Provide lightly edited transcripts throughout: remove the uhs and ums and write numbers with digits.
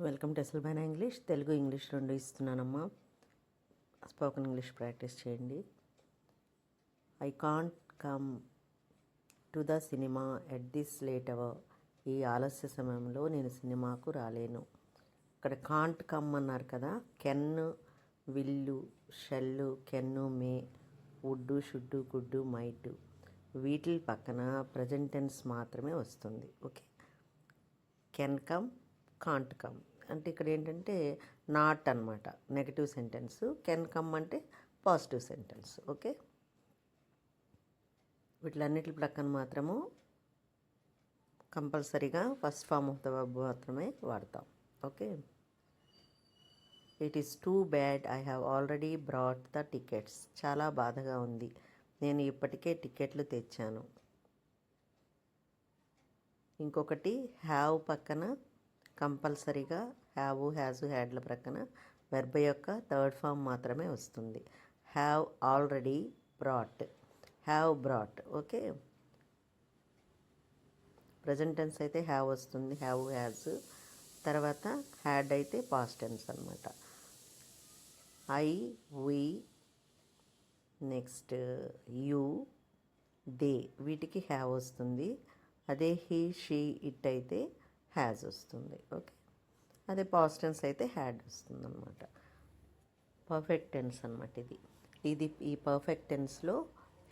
Welcome to ఎస్ఎల్బైనా English. Telugu English రెండు ఇస్తున్నానమ్మా. స్పోకెన్ ఇంగ్లీష్ ప్రాక్టీస్ చేయండి. I can't come to the cinema at this late hour. ఈ ఆలస్య సమయంలో నేను సినిమాకు రాలేను. ఇక్కడ కాంట్ కమ్ అన్నారు కదా. Can, will, shall, can, may, would, should, could, might వీటి పక్కన ప్రజెంట్ టెన్స్ మాత్రమే వస్తుంది. Okay, can come, can't come అంటే ఇక్కడ ఏంటంటే నాట్ అనమాట, నెగటివ్ సెంటెన్స్. కెన్ కమ్ అంటే పాజిటివ్ సెంటెన్స్. ఓకే, వీటిలన్నిటి ప్రక్కన మాత్రము కంపల్సరీగా first form of the verb మాత్రమే వాడతాం. Okay, it is too bad I have already brought the tickets. చాలా బాధగా ఉంది, నేను ఇప్పటికే టికెట్లు తెచ్చాను. ఇంకొకటి హ్యావ్ పక్కన కంపల్సరీగా హ్యావ్, హ్యాజు, హ్యాడ్ల ప్రక్కన వెర్బ్ యొక్క థర్డ్ ఫామ్ మాత్రమే వస్తుంది. Have already brought, have brought. Okay, present tense అయితే హ్యావ్ వస్తుంది, హ్యావ్, హ్యాజ్. తర్వాత హ్యాడ్ అయితే పాస్ట్ టెన్స్ అనమాట. I, we, next you, they వీటికి హ్యావ్ వస్తుంది. అదే హీ, షీ, ఇట్ అయితే హ్యాజ్ వస్తుంది. ఓకే, అదే పాస్ట్ టెన్స్ అయితే హ్యాడ్ వస్తుంది అనమాట. పర్ఫెక్ట్ టెన్స్ అనమాట ఇది. ఈ పర్ఫెక్ట్ టెన్స్లో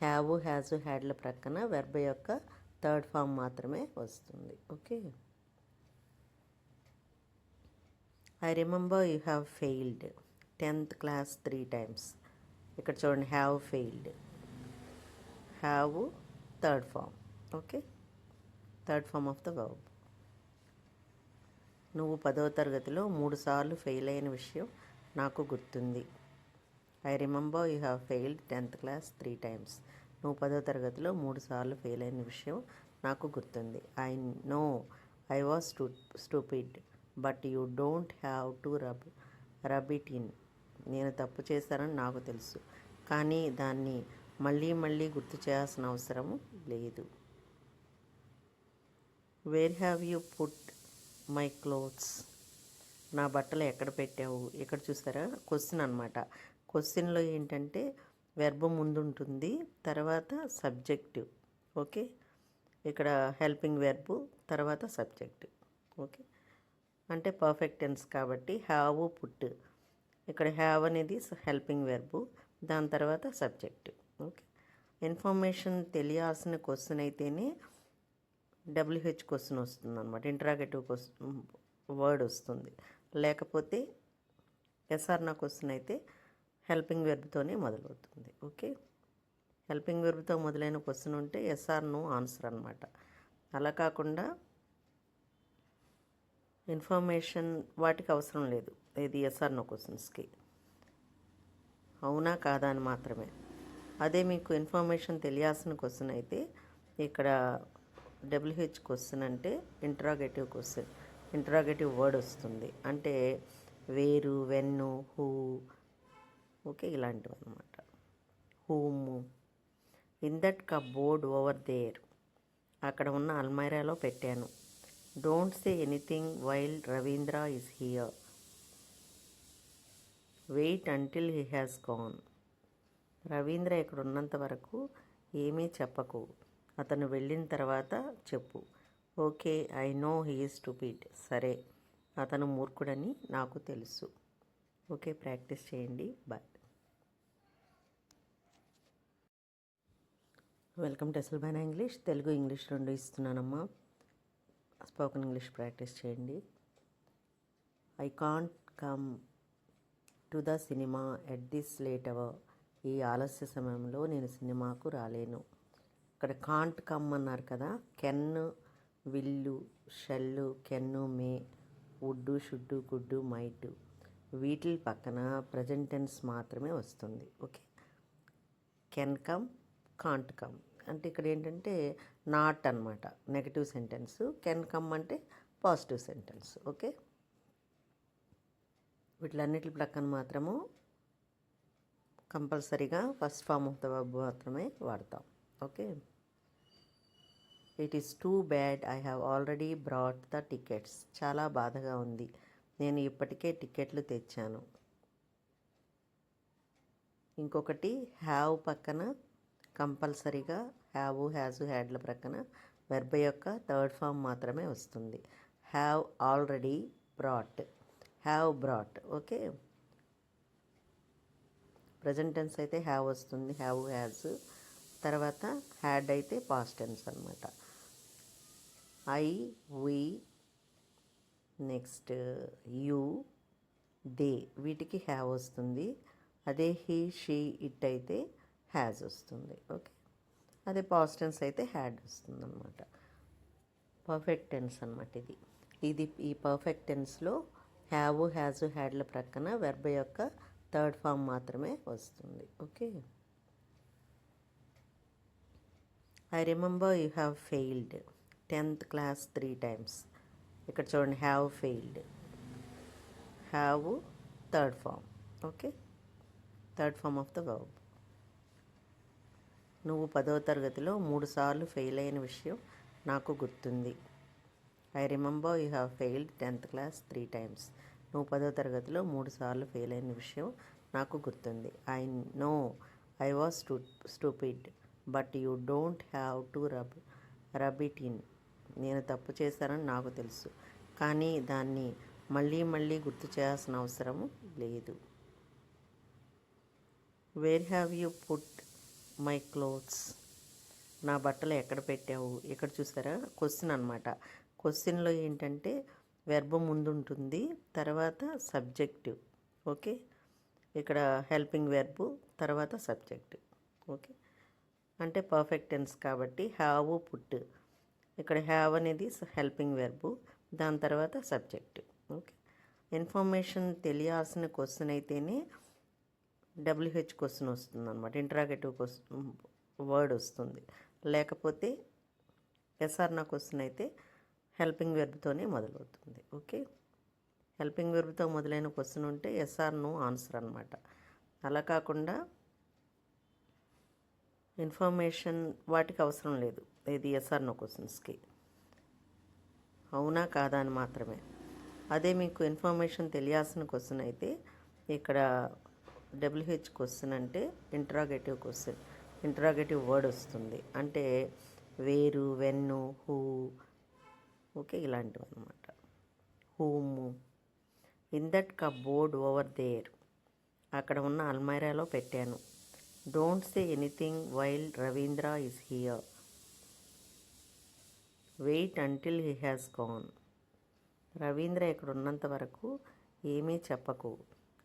హ్యావ్, హ్యాజు, హ్యాడ్ల ప్రక్కన వెర్బ్ యొక్క థర్డ్ ఫామ్ మాత్రమే వస్తుంది. Okay, I remember you have failed 10th class 3 times. ఇక్కడ చూడండి, have failed, have third form. Okay, third form of the verb. నువ్వు 10వ తరగతిలో 3 సార్లు ఫెయిల్ అయిన విషయం నాకు గుర్తుంది. I remember you have failed 10th class 3 times. నువ్వు 10వ తరగతిలో 3 సార్లు ఫెయిల్ అయిన విషయం నాకు గుర్తుంది. I know I was stupid but you don't have to rub it in. నేను తప్పు చేశానని నాకు తెలుసు, కానీ దాన్ని మళ్ళీ మళ్ళీ గుర్తు చేయాల్సిన అవసరం లేదు. Where have you put my clothes. నా బట్టలు ఎక్కడ పెట్టావు. ఇక్కడ చూసారా, క్వశ్చన్ అనమాట. క్వశ్చన్లో ఏంటంటే వెర్బ్ ముందు ఉంటుంది, తర్వాత సబ్జెక్టివ్. ఓకే, ఇక్కడ హెల్పింగ్ వెర్బ్, తర్వాత సబ్జెక్టివ్. ఓకే, అంటే పర్ఫెక్ట్ టెన్స్ కాబట్టి హ్యావ్, పుట్. ఇక్కడ హ్యావ్ అనేది హెల్పింగ్ వెర్బ్, దాని తర్వాత సబ్జెక్టివ్. ఓకే, ఇన్ఫర్మేషన్ తెలియాల్సిన క్వశ్చన్ అయితేనే WH క్వశ్చన్ వస్తుంది అనమాట, ఇంటరాగేటివ్ క్వశ్చన్ వర్డ్ వస్తుంది. లేకపోతే ఎస్ఆర్ నా క్వశ్చన్ అయితే హెల్పింగ్ వెర్బ్తోనే మొదలవుతుంది. ఓకే, హెల్పింగ్ వెర్బ్తో మొదలైన క్వశ్చన్ ఉంటే ఎస్ఆర్ నో ఆన్సర్ అనమాట. అలా కాకుండా ఇన్ఫర్మేషన్ వాటికి అవసరం లేదు, ఇది ఎస్ఆర్ నో క్వశ్చన్స్కి అవునా కాదా అని మాత్రమే. అదే మీకు ఇన్ఫర్మేషన్ తెలియాల్సిన క్వశ్చన్ అయితే ఇక్కడ WH క్వశ్చన్ అంటే ఇంటరాగేటివ్ క్వశ్చన్, ఇంటరాగేటివ్ వర్డ్ వస్తుంది. అంటే వేరు, వెన్ను, హూ. ఓకే, ఇలాంటివి అనమాట. Whom. In that cupboard over there. అక్కడ ఉన్న అల్మైరాలో పెట్టాను. Don't say anything while Ravindra is here. Wait until he has gone. Ravindra ఇక్కడ ఉన్నంత వరకు ఏమీ చెప్పకు, అతను వెళ్ళిన తర్వాత చెప్పు. Okay, I know he is stupid. సరే, అతను మూర్ఖుడని నాకు తెలుసు. ఓకే, ప్రాక్టీస్ చేయండి. బాయ్. వెల్కమ్ టు ఎస్ఎల్బైనా ఇంగ్లీష్. తెలుగు ఇంగ్లీష్ రెండు ఇస్తున్నానమ్మా. స్పోకెన్ ఇంగ్లీష్ ప్రాక్టీస్ చేయండి. I can't come to the cinema at this late hour. ఈ ఆలస్య సమయంలో నేను సినిమాకు రాలేను. ఇక్కడ కాంట్ కమ్ అన్నారు కదా. Can, will, shall, can, may, would, should, could, might వీటి పక్కన ప్రజెంట్ టెన్స్ మాత్రమే వస్తుంది. Okay, can come, can't come అంటే ఇక్కడ ఏంటంటే నాట్ అనమాట, నెగటివ్ సెంటెన్స్. కెన్ కమ్ అంటే పాజిటివ్ సెంటెన్స్. ఓకే, వీటిలన్నిటి ప్రక్కన మాత్రము కంపల్సరీగా first form of the verb మాత్రమే వాడతాం. Okay, it is too bad I have already brought the tickets. చాలా బాధగా ఉంది, నేను ఇప్పటికే టికెట్లు తెచ్చాను. ఇంకొకటి హ్యావ్ పక్కన కంపల్సరీగా హ్యావ్, హ్యాజు, హ్యాడ్ల ప్రక్కన వెర్బ్ యొక్క థర్డ్ ఫామ్ మాత్రమే వస్తుంది. Have already brought, have brought. Okay, present tense అయితే హ్యావ్ వస్తుంది, హ్యావ్, హ్యాజ్. తర్వాత హ్యాడ్ అయితే పాస్ట్ టెన్స్ అనమాట. I, we, next you, they, వీటికి హ్యావ్ వస్తుంది. అదే హీ, షీ, ఇట్ అయితే హ్యాజ్ వస్తుంది. ఓకే, అదే పాస్ట్ టెన్స్ అయితే హ్యాడ్ వస్తుంది అనమాట. పర్ఫెక్ట్ టెన్స్ అనమాట ఈ పర్ఫెక్ట్ టెన్స్లో హ్యావ్, హ్యాజు, హ్యాడ్ల ప్రక్కన వెర్బ్ యొక్క థర్డ్ ఫామ్ మాత్రమే వస్తుంది. Okay, I remember you have failed 10th class 3 times. ఇక్కడ చూడండి, have failed, have third form. Okay, third form of the verb. నువ్వు 10వ తరగతిలో 3 సార్లు ఫెయిల్ అయిన విషయం నాకు గుర్తుంది. I remember you have failed 10th class 3 times. నువ్వు 10వ తరగతిలో 3 సార్లు ఫెయిల్ అయిన విషయం నాకు గుర్తుంది. I know I was stupid but you don't have to rub it in. నేను తప్పు చేశానని నాకు తెలుసు, కానీ దాన్ని మళ్ళీ మళ్ళీ గుర్తు చేయాల్సిన అవసరం లేదు. Where have you put my clothes? నా బట్టలు ఎక్కడ పెట్టావు? ఇక్కడ చూసారా, క్వశ్చన్ అనమాట. క్వశ్చన్లో ఏంటంటే వెర్బ్ ముందు ఉంటుంది, తర్వాత సబ్జెక్టివ్. ఓకే, ఇక్కడ హెల్పింగ్ వెర్బ్, తర్వాత సబ్జెక్టివ్. ఓకే, అంటే పర్ఫెక్ట్ టెన్స్ కాబట్టి హ్యావ్, పుట్. ఇక్కడ హ్యావ్ అనేది హెల్పింగ్ వెర్బ్, దాని తర్వాత సబ్జెక్టివ్. ఓకే, ఇన్ఫర్మేషన్ తెలియాల్సిన క్వశ్చన్ అయితేనే WH క్వశ్చన్ వస్తుంది అనమాట, ఇంటరాగేటివ్ క్వశ్చన్ వర్డ్ వస్తుంది. లేకపోతే ఎస్ఆర్ నా క్వశ్చన్ అయితే హెల్పింగ్ వెర్బ్తోనే మొదలవుతుంది. ఓకే, హెల్పింగ్ వెర్బ్తో మొదలైన క్వశ్చన్ ఉంటే ఎస్ఆర్ నో ఆన్సర్ అనమాట. అలా కాకుండా ఇన్ఫర్మేషన్ వాటికి అవసరం లేదు, ఇది ఎస్ఆర్ నో క్వశ్చన్స్కి అవునా కాదా అని మాత్రమే. అదే మీకు ఇన్ఫర్మేషన్ తెలియాల్సిన క్వశ్చన్ అయితే ఇక్కడ WH క్వశ్చన్ అంటే ఇంటరాగేటివ్ క్వశ్చన్, ఇంటరాగేటివ్ వర్డ్ వస్తుంది. అంటే వేరు, వెన్ను, హూ. ఓకే, ఇలాంటివి అనమాట. Whom. In that cupboard over there. అక్కడ ఉన్న అల్మైరాలో పెట్టాను. Don't say anything while Ravindra is here. Wait until he has gone. Ravindra ఇక్కడ ఉన్నంత వరకు ఏమీ చెప్పకు,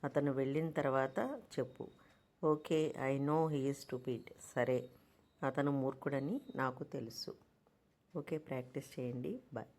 అతను వెళ్ళిన తర్వాత చెప్పు. Okay, I know he is stupid. సరే, అతను మూర్ఖుడని నాకు తెలుసు. ఓకే, ప్రాక్టీస్ చేయండి. బాయ్.